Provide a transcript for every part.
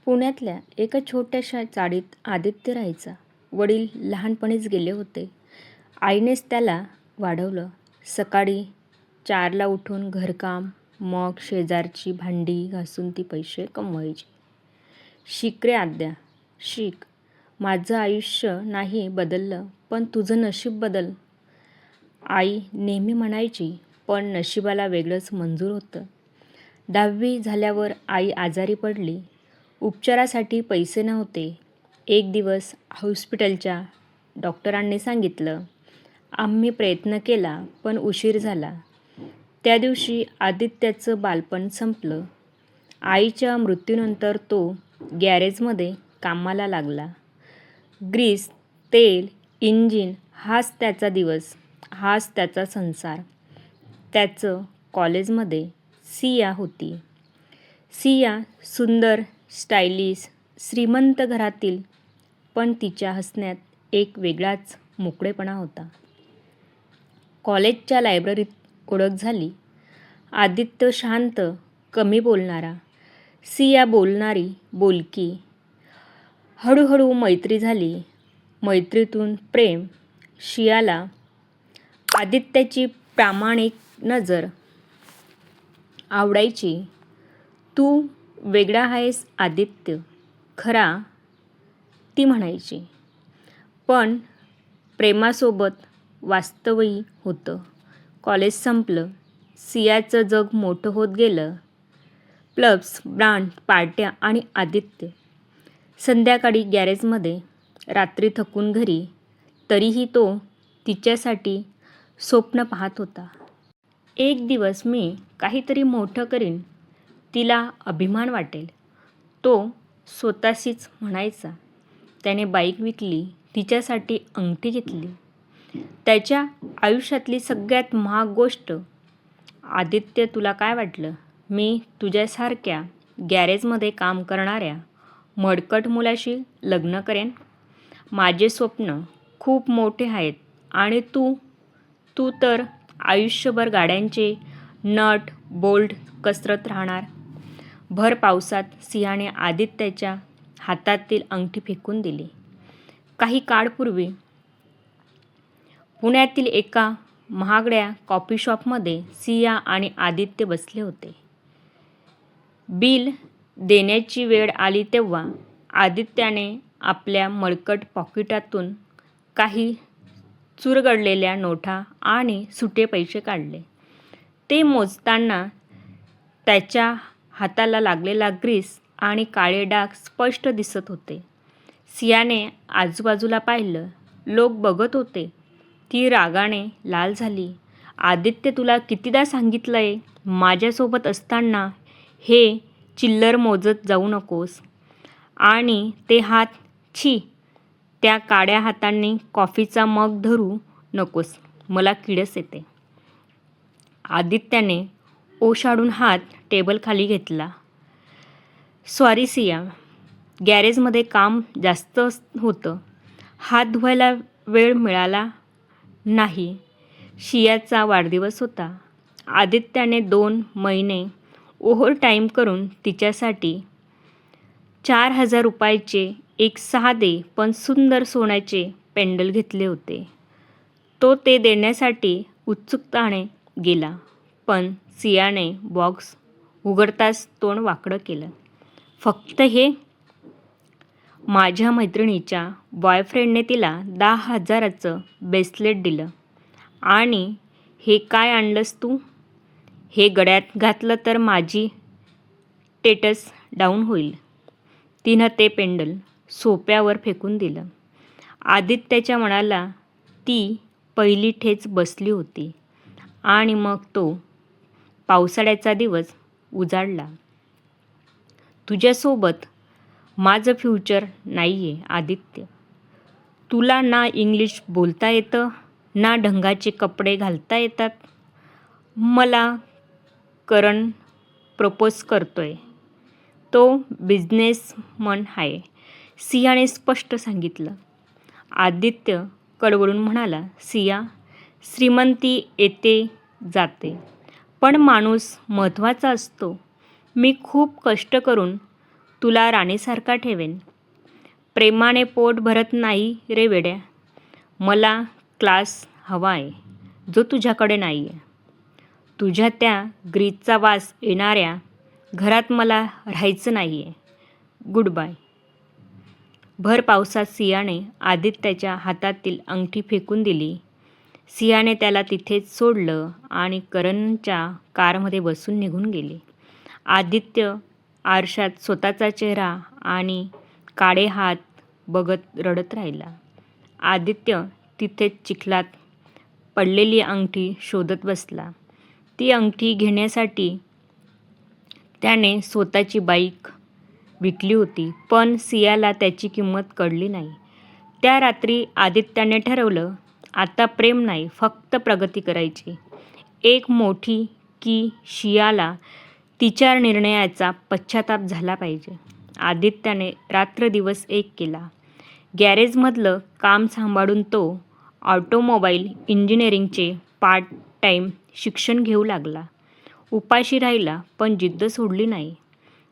पुण्यातल्या एका छोट्याशा चाळीत आदित्य राहायचा. वडील लहानपणीच गेले होते. आईनेच त्याला वाढवलं. सकाळी 4ला उठून घरकाम, मग शेजारची भांडी घासून ती पैसे कमवायची. शिक रे आद्या, शिक. माझं आयुष्य नाही बदललं, पण तुझं नशीब बदल. आई नेहमी म्हणायची, पण नशिबाला वेगळंच मंजूर होतं. 10वी झाल्यावर आई आजारी पडली. उपचारासाठी पैसे नव्हते. एक दिवस हॉस्पिटलच्या डॉक्टरांनी सांगितलं. आम्ही प्रयत्न केला, पण उशीर झाला. त्या दिवशी आदित्याचं बालपण संपलं. आईच्या मृत्यूनंतर तो गॅरेजमध्ये कामाला लागला. ग्रीस, तेल, इंजिन हाच त्याचा दिवस, हाच त्याचा संसार. त्याचं कॉलेजमध्ये सिया होती. सिया सुंदर, स्टायलिश, श्रीमंत घरातील, पण तिच्या हसण्यात एक वेगळाच मोकळेपणा होता. कॉलेजच्या लायब्ररीत ओळख झाली. आदित्य शांत, कमी बोलणारा, सिया बोलणारी, बोलकी. हळूहळू मैत्री झाली. मैत्रीतून प्रेम. सियाला आदित्याची प्रामाणिक नजर आवडायची. तू वेगळा आहेस आदित्य, खरा, ती म्हणायची. पण प्रेमासोबत वास्तवही होतं. कॉलेज संपलं. सियाचं जग मोठं होत गेलं. क्लब्स, ब्रँड, पार्ट्या आणि आदित्य. संध्याकाळी गॅरेजमध्ये, रात्री थकून घरी. तरीही तो तिच्यासाठी स्वप्न पाहत होता. एक दिवस मी काहीतरी मोठं करीन, तिला अभिमान वाटेल, तो स्वतःशीच म्हणायचा. त्याने बाईक विकली, तिच्यासाठी अंगठी घेतली. त्याच्या आयुष्यातली सगळ्यात महाग गोष्ट. आदित्य, तुला काय वाटलं, मी तुझ्यासारख्या गॅरेजमध्ये काम करणाऱ्या मडकट मुलाशी लग्न करेन? माझे स्वप्न खूप मोठे आहेत आणि तू तू तर आयुष्यभर गाड्यांचे नट बोल्ट कसरत राहणार. भर पावसात सियाने आदित्याच्या हातातील अंगठी फेकून दिली. काही काळपूर्वी पुण्यातील एका महागड्या कॉफी शॉपमध्ये सिया आणि आदित्य बसले होते. बिल देण्याची वेळ आली तेव्हा आदित्याने आपल्या मडकट पॉकेटातून काही चुरगळलेल्या नोटा आणि सुटे पैसे काढले. ते मोजताना त्याच्या हाताला लागलेला ग्रीस आणि काळे डाग स्पष्ट दिसत होते. सियाने आजूबाजूला पाहिलं. लोक बघत होते. ती रागाने लाल झाली. आदित्य, तुला कितीदा सांगितलंय, माझ्यासोबत असताना हे चिल्लर मोजत जाऊ नकोस. आणि ते हात, छी, त्या काळ्या हातांनी कॉफीचा मग धरू नकोस, मला किळस येते. आदित्याने ओशाडून हात टेबलखाली घेतला. सॉरी सिया, गॅरेजमध्ये काम जास्त होतं, हात धुवायला वेळ मिळाला नाही. सियाचा वाढदिवस होता. आदित्याने 2 महिने ओव्हरटाईम करून तिच्यासाठी 4,000 रुपयाचे एक साधे पण सुंदर सोन्याचे पेंडल घेतले होते. तो ते देण्यासाठी उत्सुकतेने गेला, पण सियाने बॉक्स उघडताच तोंड वाकडं केलं. फक्त हे? माझ्या मैत्रिणीच्या बॉयफ्रेंडने तिला 10,000चं ब्रेसलेट दिलं. आणि हे काय आणलंस तू? हे गळ्यात घातलं तर माझी स्टेटस डाऊन होईल. तिनं ते पेंडल सोफ्यावर फेकून दिलं. आदित्याच्या मनाला ती पहिली ठेच बसली होती. आणि मग तो पावसाळ्याचा दिवस उजाडला. तुझ्यासोबत माझं फ्युचर नाहीये आदित्य. तुला ना इंग्लिश बोलता येतं, ना ढंगाचे कपडे घालता येतात. मला करण प्रपोज करतोय. तो बिझनेसमन आहे, सियाने स्पष्ट सांगितलं. आदित्य कडवळून म्हणाला, सिया, श्रीमंती येते जाते, पण माणूस महत्त्वाचा असतो. मी खूप कष्ट करून तुला राणीसारखा ठेवेन. प्रेमाने पोट भरत नाही रे वेड्या. मला क्लास हवा आहे, जो तुझ्याकडे नाही आहे. तुझ्या त्या ग्रीजचा वास येणाऱ्या घरात मला राहायचं नाही आहे. Good bye. भर पावसात सियाने आदित्याच्या हातातील अंगठी फेकून दिली. सियाने त्याला तिथेच सोडलं आणि करणच्या कारमध्ये बसून निघून गेले. आदित्य आरशात स्वतःचा चेहरा आणि काळे हात बघत रडत राहिला. आदित्य तिथेच चिखलात पडलेली अंगठी शोधत बसला. ती अंगठी घेण्यासाठी त्याने स्वतःची बाईक विकली होती, पण सियाला त्याची किंमत कळली नाही. त्या रात्री आदित्याने ठरवलं, आता प्रेम नाही, फक्त प्रगती करायची. एक मोठी की सियाला तिच्या निर्णयाचा पश्चाताप झाला पाहिजे. आदित्याने रात्रदिवस एक केला. गॅरेजमधलं काम सांभाळून तो ऑटोमोबाईल इंजिनिअरिंगचे पार्ट टाईम शिक्षण घेऊ लागला. उपाशी राहिला, पण जिद्द सोडली नाही.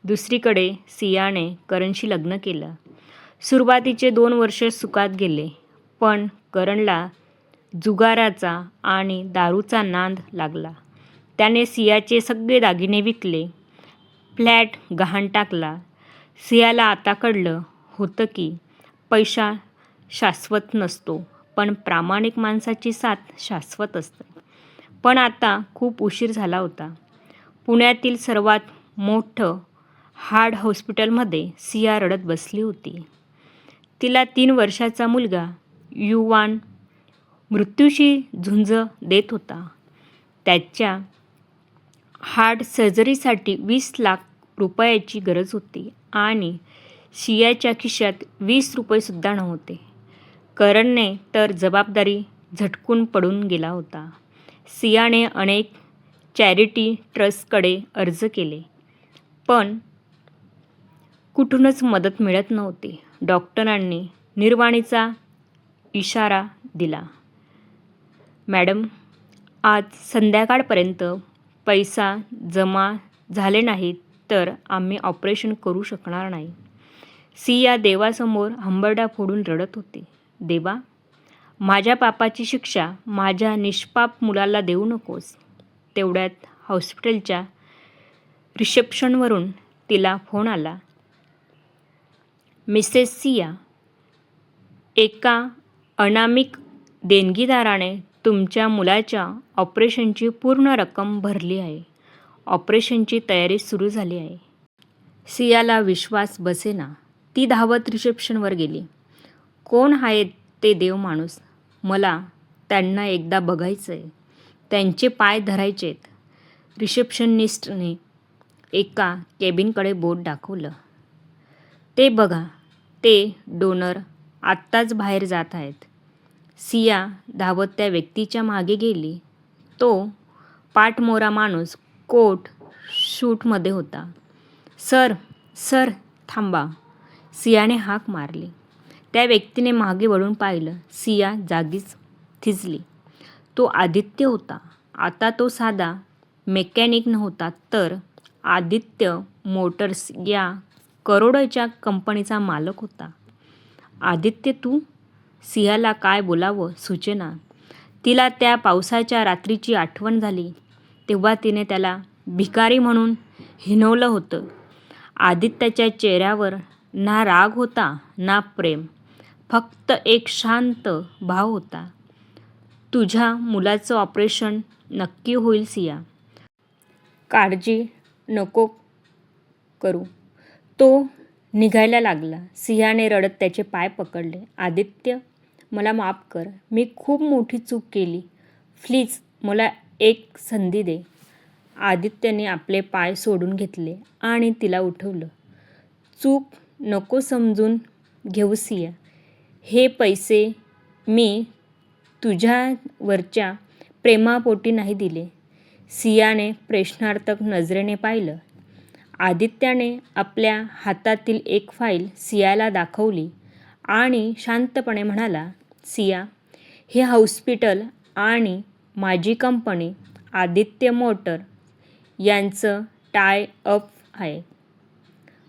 दुसरीकडे सियाने करणशी लग्न केलं. सुरुवातीचे 2 वर्ष सुखात गेले, पण करणला जुगाराचा आणि दारूचा नाद लागला. त्याने सियाचे सगळे दागिने विकले, फ्लॅट गहाण टाकला. सियाला आता कळलं होतं की पैसा शाश्वत नसतो, पण प्रामाणिक माणसाची साथ शाश्वत असते. पण आता खूप उशीर झाला होता. पुण्यातील सर्वात मोठं हार्ट हॉस्पिटलमध्ये सिया रडत बसली होती. तिला 3 वर्षाचा मुलगा युवान मृत्यूशी झुंज देत होता. त्याच्या हार्ट सर्जरीसाठी 20 लाख रुपयाची गरज होती आणि सियाच्या खिशात 20 रुपयेसुद्धा नव्हते. करणने तर जबाबदारी झटकून पडून गेला होता. सियाने अनेक चॅरिटी ट्रस्टकडे अर्ज केले, पण कुठूनच मदत मिळत नव्हती. डॉक्टरांनी निर्वाणीचा इशारा दिला. मॅडम, आज संध्याकाळपर्यंत पैसा जमा झाले नाही तर आम्ही ऑपरेशन करू शकणार नाही. सिया देवासमोर हंबरडा फोडून रडत होती. देवा, माझ्या पापाची शिक्षा माझ्या निष्पाप मुलाला देऊ नकोस. तेवढ्यात हॉस्पिटलच्या रिसेप्शनवरून तिला फोन आला. मिसेस सिया, एका अनामिक देणगीदाराने तुमच्या मुलाच्या ऑपरेशनची पूर्ण रक्कम भरली आहे. ऑपरेशनची तयारी सुरू झाली आहे. सियाला विश्वास बसेना. ती धावत रिसेप्शनवर गेली. कोण आहेत ते देव माणूस? मला त्यांना एकदा बघायचंय. त्यांचे पाय धरायचेत. रिसेप्शनिस्टने एका केबिनकडे बोट दाखवलं. ते बघा, ते डोनर आत्ताच बाहेर जात आहेत. सिया धावत त्या व्यक्तीच्या मागे गेली. तो पाठमोरा माणूस कोट सूटमध्ये होता. सर, सर, थांबा. सियाने हाक मारली. त्या व्यक्तीने मागे वळून पाहिलं. सिया जागीच थिजली. तो आदित्य होता. आता तो साधा मेकॅनिक नव्हता, तर आदित्य मोटर्स या करोडोच्या कंपनीचा मालक होता. आदित्य, तू? सियाला काय बोलावं सुचेना. तिला त्या पावसाच्या रात्रीची आठवण झाली. तेव्हा तिने त्याला भिकारी म्हणून हिणवलं होतं. आदित्याच्या चेहऱ्यावर ना राग होता ना प्रेम, फक्त एक शांत भाव होता. तुझ्या मुलाचं ऑपरेशन नक्की होईल सिया. काळजी नको करू. तो निघायला लागला. सियाने रडत त्याचे पाय पकडले. आदित्य, मला माफ कर. मी खूप मोठी चूक केली. प्लीज मला एक संधी दे. आदित्यने आपले पाय सोडून घेतले आणि तिला उठवलं. चूक नको समजून घेऊ सिया. हे पैसे मी तुझ्यावरच्या प्रेमापोटी नाही दिले. सियाने प्रश्नार्थक नजरेने पाहिलं. आदित्याने आपल्या हातातील एक फाईल सियाला दाखवली आणि शांतपणे म्हणाला, सिया, हे हॉस्पिटल आणि माझी कंपनी आदित्य मोटर यांचं टाय अप आहे.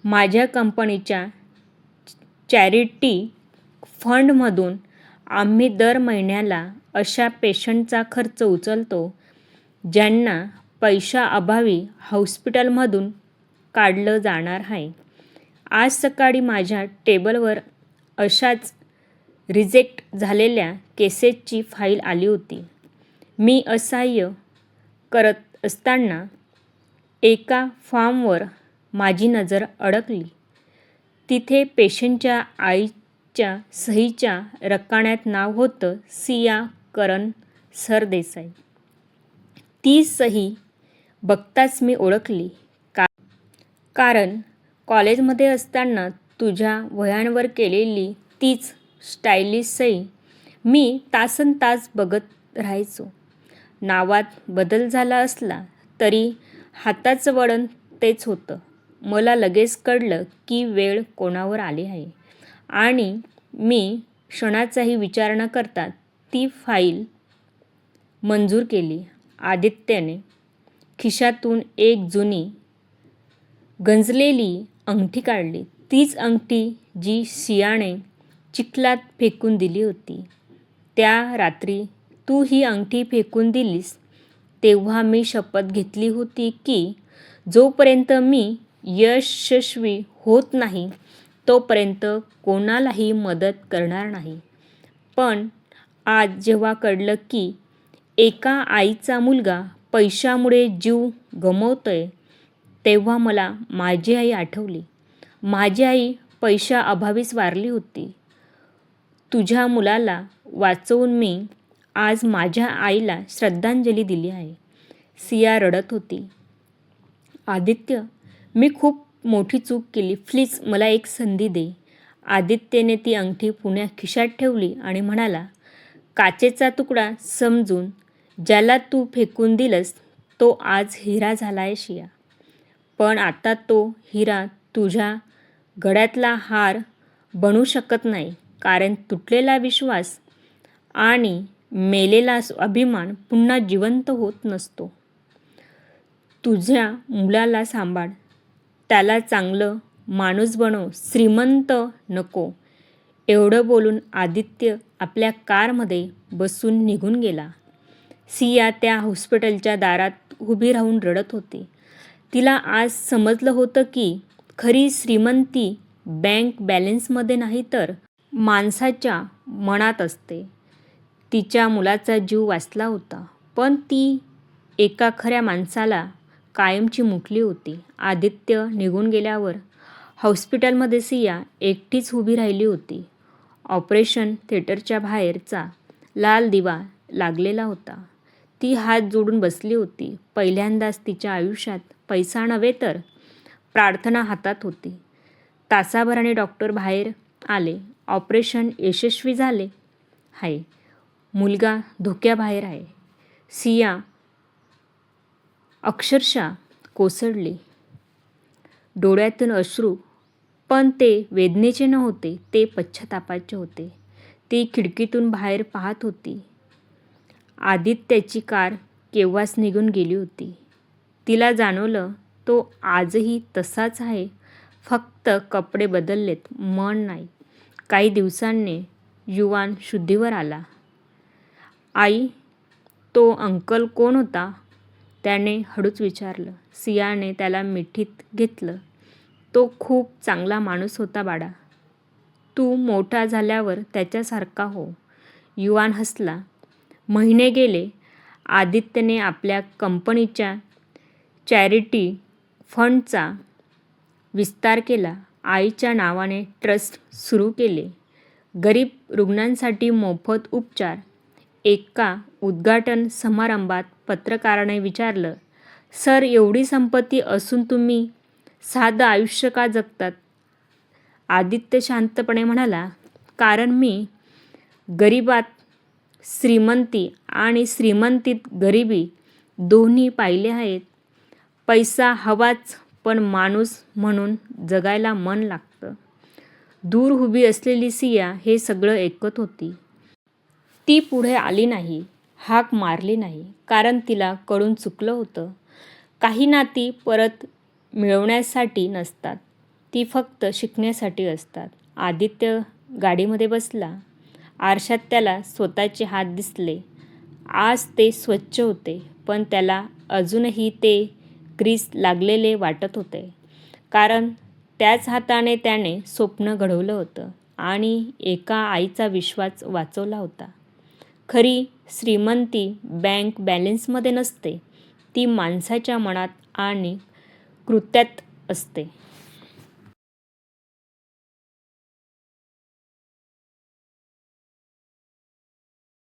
माझ्या कंपनीच्या चॅरिटी फंडमधून आम्ही दर महिन्याला अशा पेशंटचा खर्च उचलतो ज्यांना पैशाअभावी हॉस्पिटलमधून काढलं जाणार आहे. आज सकाळी माझ्या टेबलवर अशाच रिजेक्ट झालेल्या केसेसची फाईल आली होती. मी असह्य करत असताना एका फॉर्मवर माझी नजर अडकली. तिथे पेशंटच्या आईच्या सहीच्या रकान्यात नाव होतं सिया करण सरदेसाई. ती सही बघताच मी ओळखली. कारण कॉलेजमध्ये असताना तुझ्या वह्यांवर केलेली तीच स्टायलिश सही मी तासनतास बघत राहायचो. नावात बदल झाला असला तरी हाताचं वळण तेच होतं. मला लगेच कळलं की वेळ कोणावर आली आहे आणि मी क्षणाचाही विचार न करता ती फाईल मंजूर केली. आदित्यने खिशातून एक जुनी गंजलेली अंगठी काढली. तीच अंगठी जी सियाने चिखलात फेकून दिली होती. त्या रात्री तू ही अंगठी फेकून दिलीस तेव्हा मी शपथ घेतली होती की जोपर्यंत मी यशस्वी होत नाही तोपर्यंत कोणालाही मदत करणार नाही. पण आज जेव्हा कळलं की एका आईचा मुलगा पैशामुळे जीव गमावतोय तेव्हा मला माझी आई आठवली. माझी आई पैशाअभावीच वारली होती. तुझ्या मुलाला वाचवून मी आज माझ्या आईला श्रद्धांजली दिली आहे. सिया रडत होती. आदित्य, मी खूप मोठी चूक केली. प्लीज मला एक संधी दे. आदित्यने ती अंगठी पुन्हा खिशात ठेवली आणि म्हणाला, काचेचा तुकडा समजून ज्याला तू फेकून दिलंस तो आज हिरा झालाय सिया. पण आता तो हिरा तुझ्या गळ्यातला हार बनू शकत नाही. कारण तुटलेला विश्वास आणि मेलेला अभिमान पुन्हा जिवंत होत नसतो. तुझ्या मुलाला सांभाळ. त्याला चांगलं माणूस बनव. श्रीमंत नको. एवढं बोलून आदित्य आपल्या कारमध्ये बसून निघून गेला. सिया त्या हॉस्पिटलच्या दारात उभी राहून रडत होती. तिला आज समजलं होतं की खरी श्रीमंती बँक बॅलन्समध्ये नाही तर माणसाच्या मनात असते. तिच्या मुलाचा जीव वाचला होता पण ती एका खऱ्या माणसाला कायमची मुकली होती. आदित्य निघून गेल्यावर हॉस्पिटलमध्ये सिया एकटीच उभी राहिली होती. ऑपरेशन थिएटरच्या बाहेरचा लाल दिवा लागलेला होता. ती हात जोडून बसली होती. पहिल्यांदाच तिच्या आयुष्यात पैसा नव्हे तर प्रार्थना हातात होती. तासाभराने डॉक्टर बाहेर आले. ऑपरेशन यशस्वी झाले आहे. मुलगा धोक्याबाहेर आहे. सिया अक्षरशः कोसळली. डोळ्यातून अश्रू, पण ते वेदनेचे नव्हते, ते पश्चातापाचे होते. ती खिडकीतून बाहेर पाहत होती. आदित्यची कार केव्हाच निघून गेली होती. तिला जाणवलं तो आजही तसाच आहे. फक्त कपडे बदललेत, मन नाही. काही दिवसांनी युवान शुद्धीवर आला. आई, तो अंकल कोण होता? त्याने हळूच विचारलं. सियाने त्याला मिठीत घेतलं. तो खूप चांगला माणूस होता बाळा. तू मोठा झाल्यावर त्याच्यासारखा हो. युवान हसला. महिने गेले. आदित्यने आपल्या कंपनीच्या चॅरिटी फंडचा विस्तार केला. आईच्या नावाने ट्रस्ट सुरू केले. गरीब रुग्णांसाठी मोफत उपचार. एका उद्घाटन समारंभात पत्रकाराने विचारलं, सर, एवढी संपत्ती असून तुम्ही साधं आयुष्य का जगतात? आदित्य शांतपणे म्हणाला, कारण मी गरिबात श्रीमंती आणि श्रीमंतीत गरिबी दोन्ही पाहिले आहेत. पैसा हवाच पण माणूस म्हणून जगायला मन लागतं. दूर उभी असलेली सिया हे सगळं ऐकत होती. ती पुढे आली नाही, हाक मारली नाही. कारण तिला कळून चुकलं होतं. काही नाती परत मिळवण्यासाठी नसतात, ती फक्त शिकण्यासाठी असतात. आदित्य गाडीमध्ये बसला. आरशात त्याला स्वतःचे हात दिसले. आज ते स्वच्छ होते, पण त्याला अजूनही ते ग्रीस लागलेले वाटत होते. कारण त्याच हाताने त्याने स्वप्न घडवलं होतं आणि एका आईचा विश्वास वाचवला होता. खरी श्रीमंती बँक बॅलन्समध्ये नसते, ती माणसाच्या मनात आणि कृत्यात असते.